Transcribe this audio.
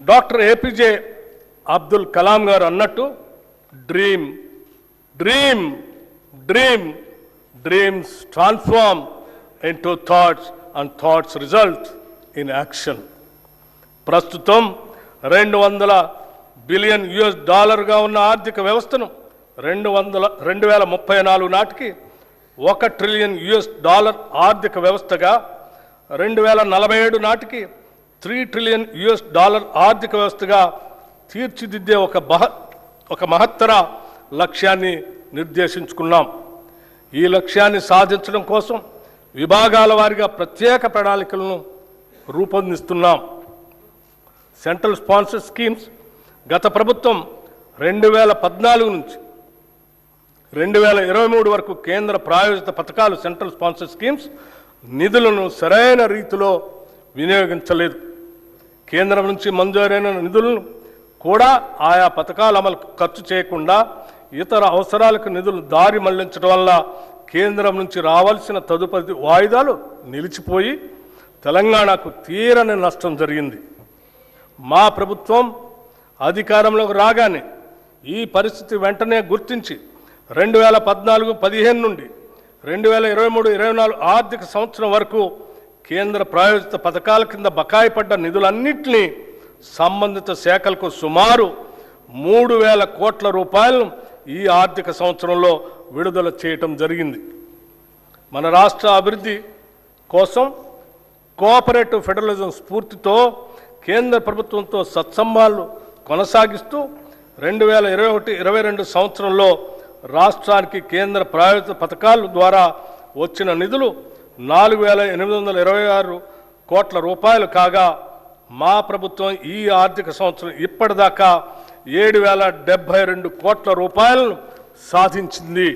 Doctor APJ Abdul Kalam గారు అన్నట్టు dream dream dream dreams transform into thoughts and thoughts result in action. ప్రస్తుతం $200 billion ఉన్న ఆర్థిక వ్యవస్థను 2034 నాటికి $1 ట్రిలియన్ ఆర్థిక వ్యవస్థగా, 2047 నాటికి $3 ట్రిలియన్ ఆర్థిక వ్యవస్థగా తీర్చిదిద్దే ఒక మహత్తర లక్ష్యాన్ని నిర్దేశించుకున్నాం. ఈ లక్ష్యాన్ని సాధించడం కోసం విభాగాల వారీగా ప్రత్యేక ప్రణాళికలను రూపొందిస్తున్నాం. సెంట్రల్ స్పాన్సర్ స్కీమ్స్ గత ప్రభుత్వం 2014 నుంచి 2023 వరకు కేంద్ర ప్రాయోజిత పథకాలు సెంట్రల్ స్పాన్సర్ స్కీమ్స్ నిధులను సరైన రీతిలో వినియోగించలేదు. కేంద్రం నుంచి మంజూరైన నిధులను కూడా ఆయా పథకాల అమలుకు ఖర్చు చేయకుండా ఇతర అవసరాలకు నిధులు దారి మళ్లించడం వల్ల కేంద్రం నుంచి రావాల్సిన తదుపరి వాయిదాలు నిలిచిపోయి తెలంగాణకు తీరని నష్టం జరిగింది. మా ప్రభుత్వం అధికారంలోకి రాగానే ఈ పరిస్థితి వెంటనే గుర్తించి 2014-15 నుండి 2023-24 ఆర్థిక సంవత్సరం వరకు కేంద్ర ప్రాయోజిత పథకాల కింద బకాయి పడ్డ నిధులన్నింటినీ సంబంధిత శాఖలకు సుమారు 3,000 కోట్ల రూపాయలను ఈ ఆర్థిక సంవత్సరంలో విడుదల చేయటం జరిగింది. మన రాష్ట్ర అభివృద్ధి కోసం కోఆపరేటివ్ ఫెడరలిజం స్ఫూర్తితో కేంద్ర ప్రభుత్వంతో సత్సంబంధాలు కొనసాగిస్తూ 2021-22 సంవత్సరంలో రాష్ట్రానికి కేంద్ర ప్రాయోజిత పథకాల ద్వారా వచ్చిన నిధులు 4,826 కోట్ల రూపాయలు కాగా, మా ప్రభుత్వం ఈ ఆర్థిక సంవత్సరం ఇప్పటిదాకా 7,072 కోట్ల రూపాయలను సాధించింది.